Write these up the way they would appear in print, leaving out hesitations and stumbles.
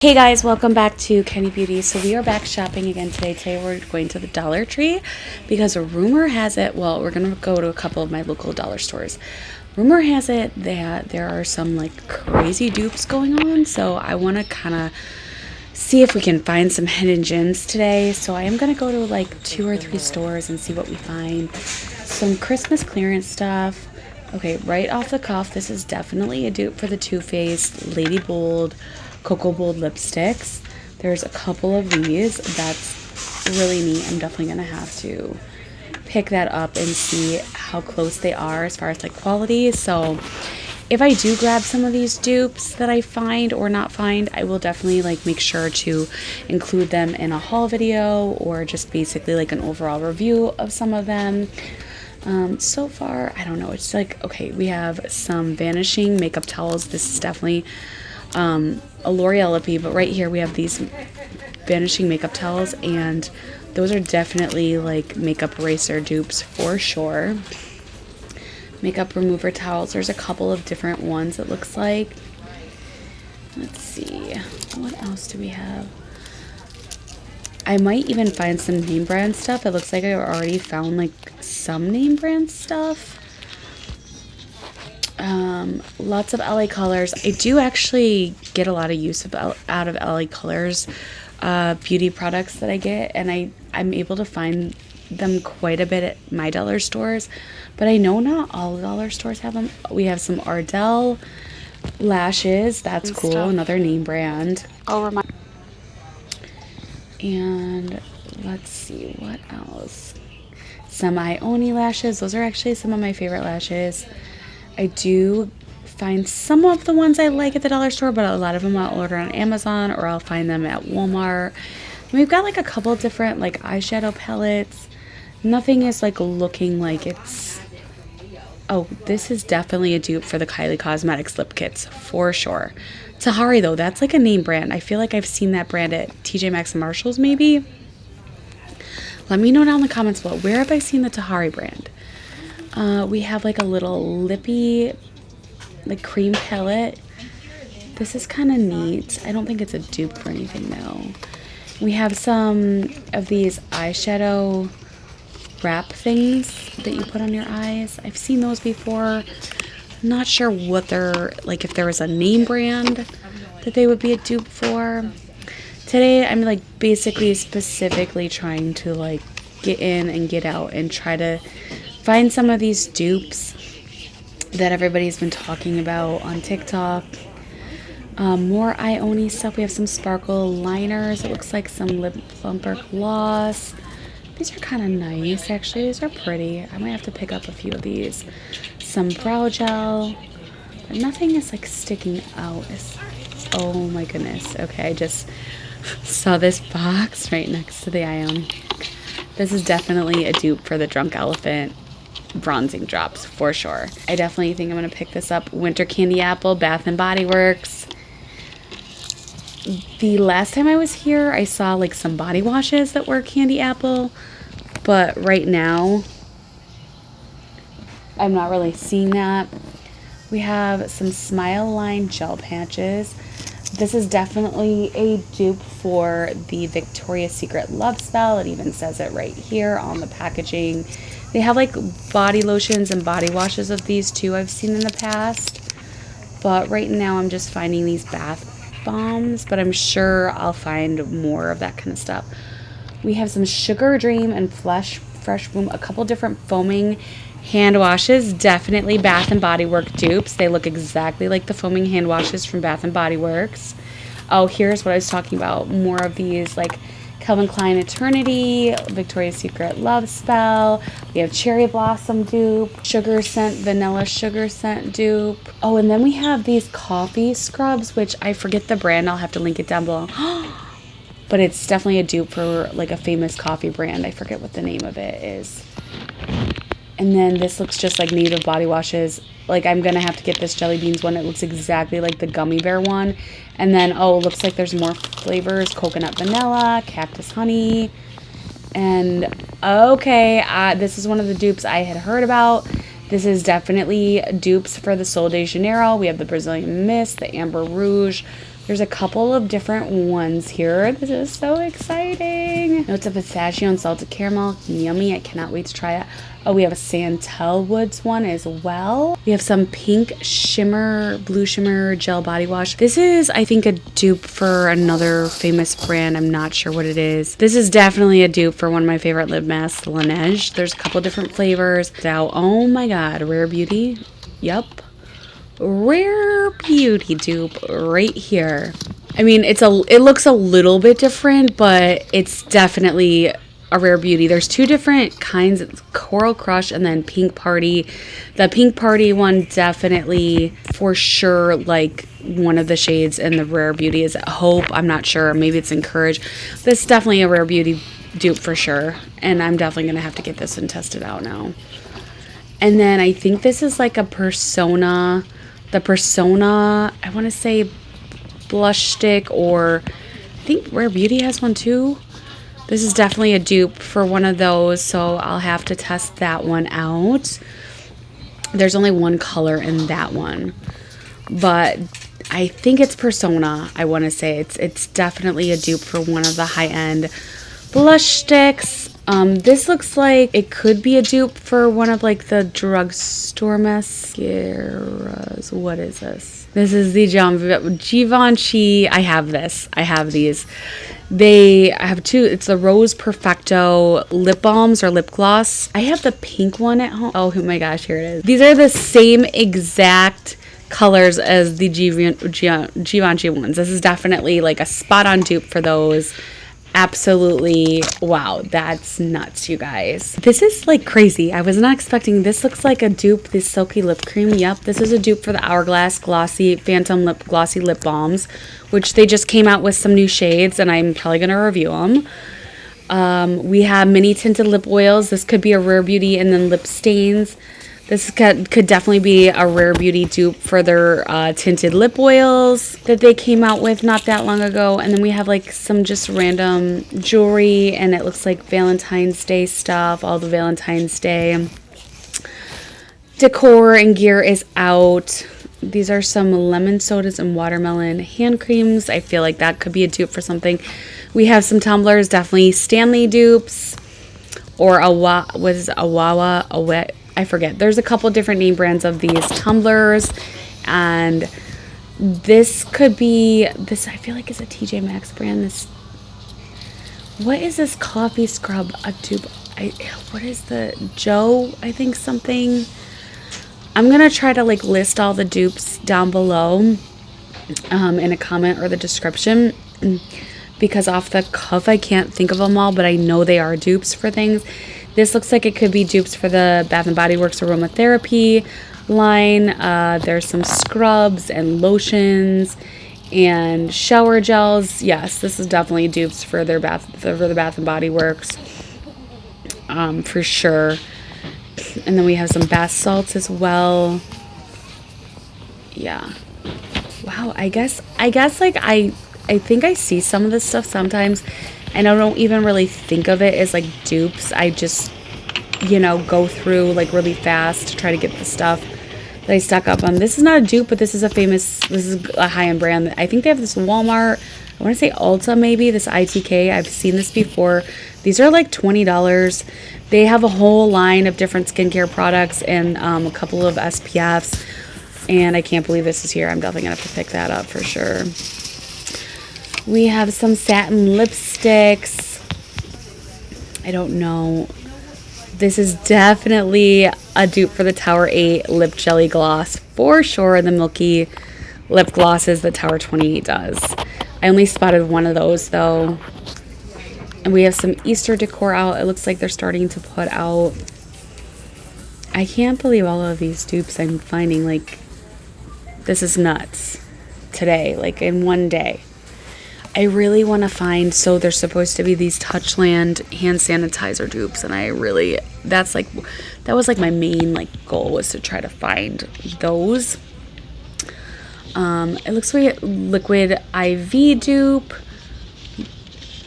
Hey guys, welcome back to Kenny Beauty. So we are back shopping again today. Today we're going to the Dollar Tree because a rumor has it, well, we're going to go to a couple of my local dollar stores. Rumor has it that there are some like crazy dupes going on. So I want to kind of see if we can find some hidden gems today. So I am going to go to like 2 or 3 stores and see what we find. Some Christmas clearance stuff. Okay, right off the cuff, this is definitely a dupe for the Too Faced Lady Bold Cocoa Bold lipsticks. There's a couple of these. That's really neat. I'm definitely going to have to pick that up and see how close they are as far as like quality. So if I do grab some of these dupes that I find or not find, I will definitely like make sure to include them in a haul video or just basically like an overall review of some of them. So far, I don't know. It's like, okay, we have some vanishing makeup towels. This is definitely a L'Oreal lippy, but right here we have these vanishing makeup towels, and those are definitely like makeup eraser dupes for sure. Makeup remover towels, there's a couple of different ones it looks like. Let's see, what else do we have? I might even find some name brand stuff. It looks like I already found like some name brand stuff. Lots of LA Colors. I do actually get a lot of use of out of LA Colors beauty products that I get, and I'm able to find them quite a bit at my dollar stores, but I know not all the dollar stores have them. We have some Ardell lashes. That's cool. Stuff. Another name brand. And let's see what else. Some Ioni lashes. Those are actually some of my favorite lashes. I do find some of the ones I like at the dollar store, but a lot of them I'll order on Amazon or I'll find them at Walmart. And we've got like a couple different like eyeshadow palettes. Nothing is like looking like it's... Oh, this is definitely a dupe for the Kylie Cosmetics lip kits for sure. Tahari though, that's like a name brand. I feel like I've seen that brand at TJ Maxx and Marshalls maybe. Let me know down in the comments below. Where have I seen the Tahari brand? We have like a little lippy like cream palette. This is kind of neat. I don't think it's a dupe for anything though. We have some of these eyeshadow wrap things that you put on your eyes. I've seen those before. I'm not sure what they're like, if there was a name brand that they would be a dupe for. Today I'm like basically specifically trying to like get in and get out and try to find some of these dupes that everybody's been talking about on TikTok. More Ioni stuff. We have some sparkle liners. It looks like some lip plumper gloss. These are kind of nice, actually. These are pretty. I might have to pick up a few of these. Some brow gel. But nothing is like sticking out. Oh my goodness. Okay, I just saw this box right next to the Ioni. This is definitely a dupe for the Drunk Elephant bronzing drops for sure. I definitely think I'm gonna pick this up. Winter Candy Apple, Bath and Body Works. The last time I was here, I saw like some body washes that were Candy Apple, but right now I'm not really seeing that. We have some Smile Line gel patches. This is definitely a dupe for the Victoria's Secret Love Spell. It even says it right here on the packaging. They have like body lotions and body washes of these too I've seen in the past. But right now I'm just finding these bath bombs, but I'm sure I'll find more of that kind of stuff. We have some Sugar Dream and Fresh Room, a couple different foaming hand washes, definitely Bath and Body Works dupes. They look exactly like the foaming hand washes from Bath and Body Works. Oh, here's what I was talking about. More of these like Calvin Klein Eternity, Victoria's Secret Love Spell. We have Cherry Blossom dupe, Sugar Scent, Vanilla Sugar Scent dupe. Oh, and then we have these coffee scrubs, which I forget the brand. I'll have to link it down below. But it's definitely a dupe for like a famous coffee brand. I forget what the name of it is. And then this looks just like Native body washes. Like I'm gonna have to get this Jelly Beans one. It looks exactly like the Gummy Bear one. And then, oh, it looks like there's more flavors. Coconut vanilla, cactus honey. And okay, this is one of the dupes I had heard about. This is definitely dupes for the Sol de Janeiro. We have the Brazilian Mist, the Amber Rouge, There's a couple of different ones here. This is so exciting. Notes of pistachio and salted caramel. Yummy. I cannot wait to try it. Oh, we have a Santel Woods one as well. We have some pink shimmer, blue shimmer gel body wash. This is, I think, a dupe for another famous brand. I'm not sure what it is. This is definitely a dupe for one of my favorite lip masks, Laneige. There's a couple different flavors. Now, oh my God, Rare Beauty. Yup. Rare Beauty dupe right here. I mean, it looks a little bit different, but it's definitely a Rare Beauty. There's two different kinds. It's Coral Crush and then Pink Party. The Pink Party one definitely for sure like one of the shades in the Rare Beauty. Is it Hope? I'm not sure. Maybe it's Encourage. This is definitely a Rare Beauty dupe for sure. And I'm definitely going to have to get this and test it out now. And then I think this is like a Persona. The Persona, I want to say blush stick, or I think Rare Beauty has one too. This is definitely a dupe for one of those, so I'll have to test that one out. There's only one color in that one, but I think it's Persona. I want to say it's definitely a dupe for one of the high-end blush sticks. This looks like it could be a dupe for one of like the drugstore mascaras. What is this? This is the Givenchy. I have this. I have these. I have two. It's the Rose Perfecto lip balms or lip gloss. I have the pink one at home. Oh my gosh, here it is. These are the same exact colors as the Givenchy ones. This is definitely like a spot on dupe for those. Absolutely. Wow, that's nuts, you guys. This is like crazy. I was not expecting. This looks like a dupe, this silky lip cream. Yep, this is a dupe for the Hourglass Glossy Phantom Lip Glossy Lip Balms, which they just came out with some new shades, and I'm probably going to review them. We have mini tinted lip oils. This could be a Rare Beauty, and then lip stains. This could definitely be a Rare Beauty dupe for their tinted lip oils that they came out with not that long ago. And then we have like some just random jewelry, and it looks like Valentine's Day stuff, all the Valentine's Day. Decor and gear is out. These are some lemon sodas and watermelon hand creams. I feel like that could be a dupe for something. We have some tumblers, definitely Stanley dupes, or I forget. There's a couple different name brands of these tumblers, and this could be this. I feel like it's a TJ Maxx brand. What is this coffee scrub? A dupe? What is the Joe? I think something. I'm gonna try to like list all the dupes down below in a comment or the description, because off the cuff I can't think of them all, but I know they are dupes for things. This looks like it could be dupes for the Bath & Body Works Aromatherapy line. There's some scrubs and lotions and shower gels. Yes, this is definitely dupes for the Bath & Body Works, for sure. And then we have some bath salts as well. Yeah. Wow, I guess like I think I see some of this stuff sometimes, and I don't even really think of it as like dupes. I just, go through like really fast to try to get the stuff that I stock up on. This is not a dupe, but this is a high-end brand. I think they have this Walmart. I want to say Ulta maybe, this ITK. I've seen this before. These are like $20. They have a whole line of different skincare products and a couple of SPFs. And I can't believe this is here. I'm definitely going to have to pick that up for sure. We have some satin lipsticks. I don't know. This is definitely a dupe for the Tower 8 Lip Jelly Gloss. For sure, the milky lip glosses that Tower 28 does. I only spotted one of those, though. And we have some Easter decor out. It looks like they're starting to put out. I can't believe all of these dupes I'm finding. Like, this is nuts. Today, like in one day. I really want to find, so there's supposed to be these Touchland hand sanitizer dupes, and that was like my main like goal, was to try to find those. It looks like a liquid IV dupe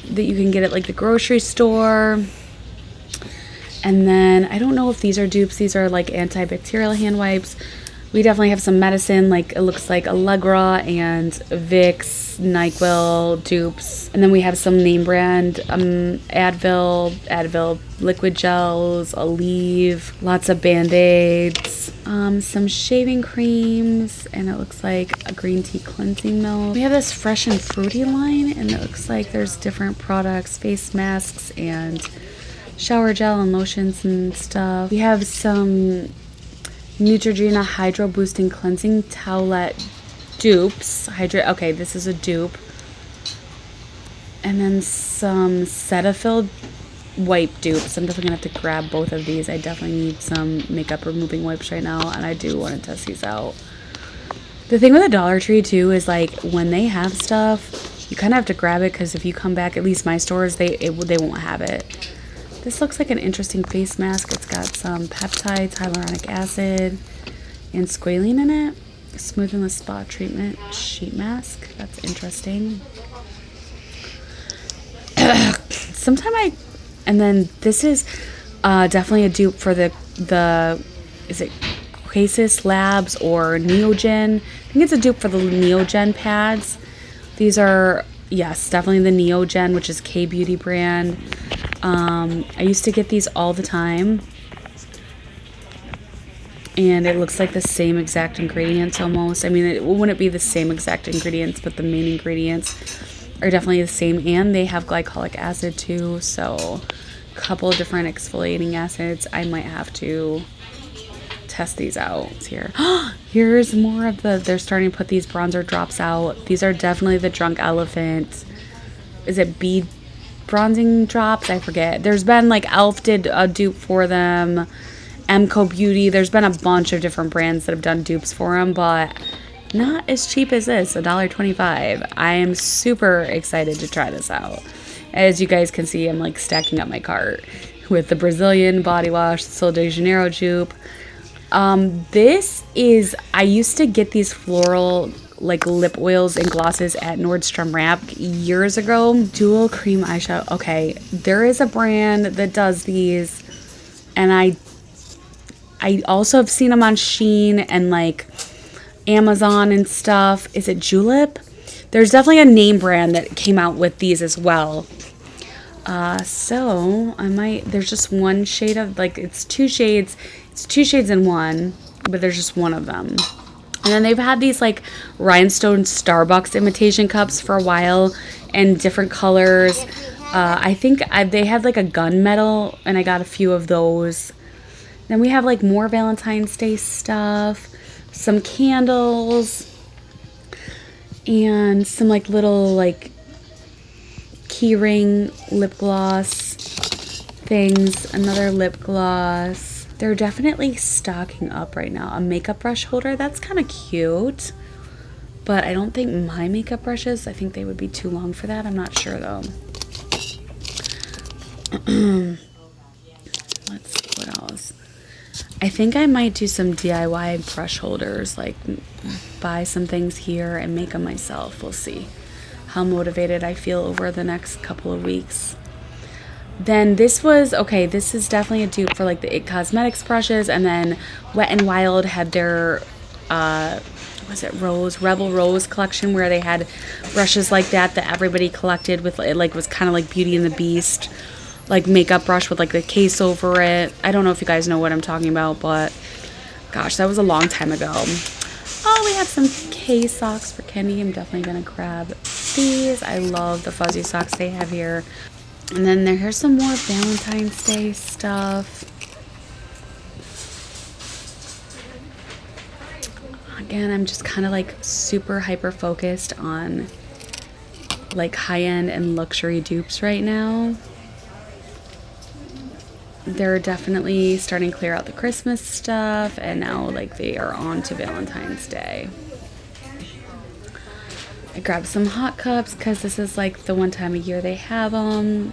that you can get at like the grocery store. And then I don't know if these are dupes. These are like antibacterial hand wipes. We definitely have some medicine, like it looks like Allegra and Vicks, NyQuil, dupes. And then we have some name brand Advil liquid gels, Aleve, lots of Band-Aids, some shaving creams, and it looks like a green tea cleansing milk. We have this fresh and fruity line, and it looks like there's different products, face masks and shower gel and lotions and stuff. We have some Neutrogena Hydro Boosting Cleansing Towelette dupes. Okay, this is a dupe. And then some Cetaphil wipe dupes. I'm definitely going to have to grab both of these. I definitely need some makeup removing wipes right now, and I do want to test these out. The thing with the Dollar Tree, too, is like when they have stuff, you kind of have to grab it because if you come back, at least my stores, they won't have it. This looks like an interesting face mask. It's got some peptides, hyaluronic acid, and squalene in it. Smoothing the Spa Treatment Sheet Mask. That's interesting. And then this is definitely a dupe for the is it Quasis Labs or Neogen? I think it's a dupe for the Neogen pads. These are, yes, definitely the Neogen, which is K-Beauty brand. I used to get these all the time, and it looks like the same exact ingredients almost. I mean, it wouldn't be the same exact ingredients, but the main ingredients are definitely the same, and they have glycolic acid too, so a couple of different exfoliating acids. I might have to test these out here. Here's more of they're starting to put these bronzer drops out. These are definitely the Drunk Elephant. Is it bead bronzing drops? I forget. There's been like Elf did a dupe for them, Emco Beauty. There's been a bunch of different brands that have done dupes for them, but not as cheap as this, $1.25. I am super excited to try this out. As you guys can see, I'm like stacking up my cart with the Brazilian body wash, Sol de Janeiro dupe. This is, I used to get these floral like lip oils and glosses at Nordstrom Rack years ago. Dual cream eyeshadow. Okay, there is a brand that does these, and I also have seen them on Shein and like Amazon and stuff. Is it Julep? There's definitely a name brand that came out with these as well. So I might, there's just one shade of, like, it's two shades in one, but there's just one of them. And then they've had these like rhinestone Starbucks imitation cups for a while in different colors. I think they had like a gunmetal, and I got a few of those. Then we have like more Valentine's Day stuff, some candles, and some like little like keyring lip gloss things, another lip gloss. They're definitely stocking up right now. A makeup brush holder, that's kind of cute, but I don't think my makeup brushes, I think they would be too long for that. I'm not sure though. Let's see what else. I think I might do some DIY brush holders, like buy some things here and make them myself. We'll see how motivated I feel over the next couple of weeks. Then this was, okay, this is definitely a dupe for like the IT Cosmetics brushes, and then Wet n Wild had their, was it Rebel Rose collection, where they had brushes like that everybody collected with, it like was kind of like Beauty and the Beast, like makeup brush with like the case over it. I don't know if you guys know what I'm talking about, but gosh, that was a long time ago. Oh, we have some K socks for Kenny. I'm definitely gonna grab these. I love the fuzzy socks they have here. And then here's some more Valentine's Day stuff. Again, I'm just kind of like super hyper focused on like high-end and luxury dupes right now. They're definitely starting to clear out the Christmas stuff, and now like they are on to Valentine's Day. I grabbed some hot cups because this is like the one time a year they have them,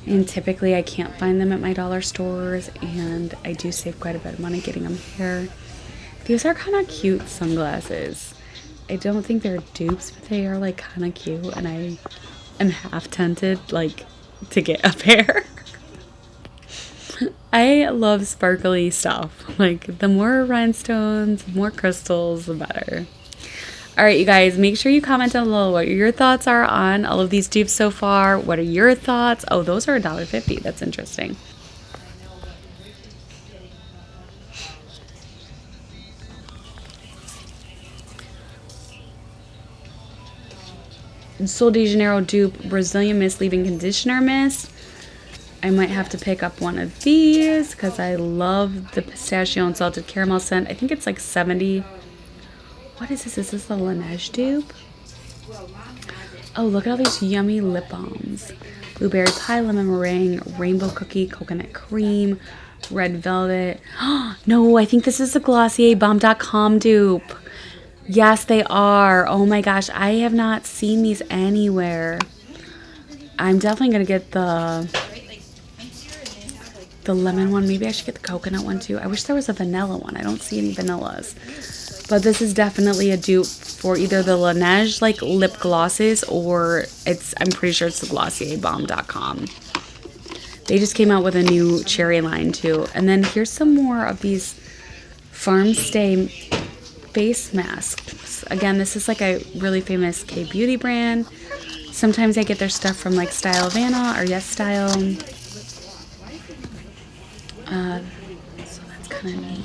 and typically I can't find them at my dollar stores, and I do save quite a bit of money getting them here. These are kind of cute sunglasses. I don't think they're dupes, but they are like kind of cute, and I am half tempted like to get a pair. I love sparkly stuff. Like, the more rhinestones, more crystals, the better. All right, you guys, make sure you comment down below what your thoughts are on all of these dupes so far. What are your thoughts? Oh, those are $1.50. That's interesting. Sol de Janeiro dupe Brazilian Mist Leave-In Conditioner Mist. I might have to pick up one of these because I love the pistachio and salted caramel scent. I think it's like 70. What is this? Is this the Laneige dupe? Oh, look at all these yummy lip balms. Blueberry pie, lemon meringue, rainbow cookie, coconut cream, red velvet. No, I think this is the Glossier Bomb.com dupe. Yes, they are. Oh my gosh, I have not seen these anywhere. I'm definitely going to get the lemon one. Maybe I should get the coconut one too. I wish there was a vanilla one. I don't see any vanillas. But this is definitely a dupe for either the Laneige like lip glosses or I'm pretty sure it's the Glossier Bomb.com. They just came out with a new cherry line too. And then here's some more of these Farm Stay face masks. Again, this is like a really famous K-beauty brand. Sometimes I get their stuff from like Style Vanna or Yes Style. So that's kind of neat.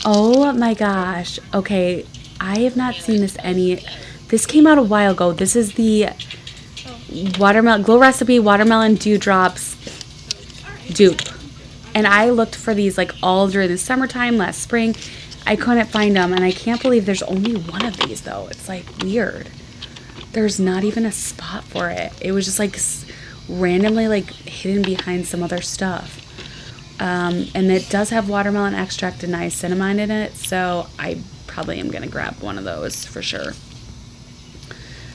Oh my gosh. Okay, I have not seen this this came out a while ago. This is the watermelon Glow Recipe Watermelon Dewdrops dupe. And I looked for these like all during the summertime last spring. I couldn't find them, and I can't believe there's only one of these though. It's like weird. There's not even a spot for it. It was just like randomly like hidden behind some other stuff. And it does have watermelon extract and niacinamide in it, so I probably am going to grab one of those for sure.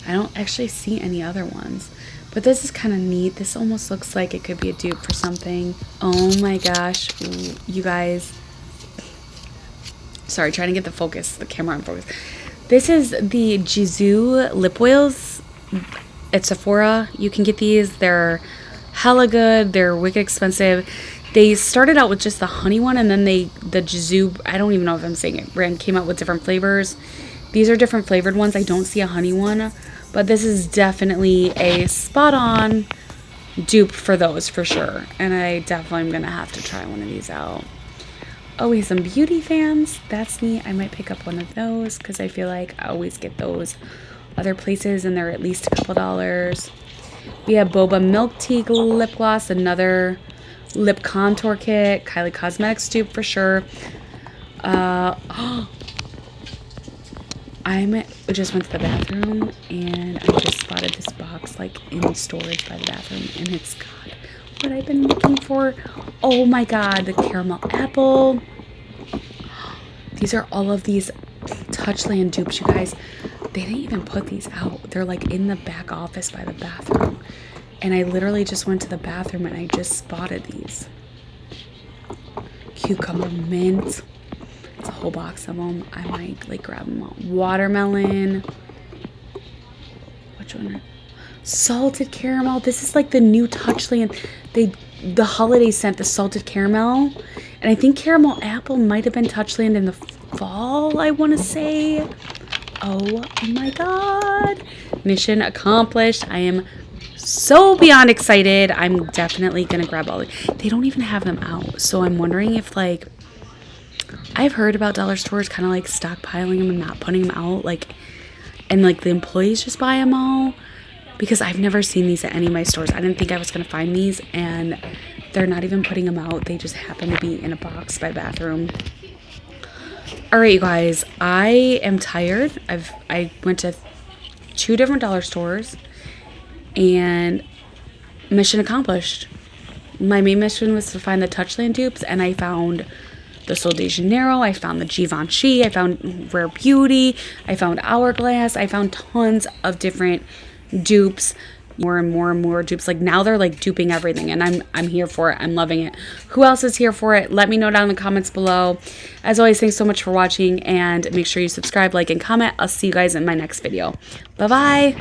I don't actually see any other ones, but this is kind of neat. This almost looks like it could be a dupe for something. Oh my gosh, you guys. Sorry, trying to get the camera on focus. This is the Jisoo lip oils at Sephora. You can get these. They're hella good. They're wicked expensive. They started out with just the honey one, and then the Jisoo, I don't even know if I'm saying it, brand came out with different flavors. These are different flavored ones. I don't see a honey one, but this is definitely a spot-on dupe for those for sure. And I definitely am going to have to try one of these out. Oh, we have some beauty fans. That's neat. I might pick up one of those because I feel like I always get those other places, and they're at least a couple dollars. We have Boba Milk Tea Lip Gloss, another lip contour kit, Kylie Cosmetics dupe for sure. I just went to the bathroom and I just spotted this box like in storage by the bathroom, and it's got what I've been looking for. Oh my god, the caramel apple. These are all of these Touchland dupes, you guys. They didn't even put these out. They're like in the back office by the bathroom. And I literally just went to the bathroom and I just spotted these. Cucumber mint. It's a whole box of them. I might like grab them all. Watermelon. Which one? Salted caramel. This is like the new Touchland. The holiday scent, the salted caramel. And I think caramel apple might have been Touchland in the fall, I want to say. Oh my god. Mission accomplished. I am so beyond excited. I'm definitely gonna grab all they don't even have them out, so I'm wondering if like I've heard about dollar stores kind of like stockpiling them and not putting them out, like, and like the employees just buy them all, because I've never seen these at any of my stores. I didn't think I was gonna find these, and they're not even putting them out. They just happen to be in a box by the bathroom. All right, you guys, I am tired. I went to 2 different dollar stores. And mission accomplished. My main mission was to find the Touchland dupes, and I found the Sol de Janeiro, I found the Givenchy, I found Rare Beauty, I found Hourglass, I found tons of different dupes, more and more and more dupes. Like now they're like duping everything, and I'm here for it. I'm loving it. Who else is here for it? Let me know down in the comments below. As always, thanks so much for watching, and make sure you subscribe, like, and comment. I'll see you guys in my next video. Bye bye.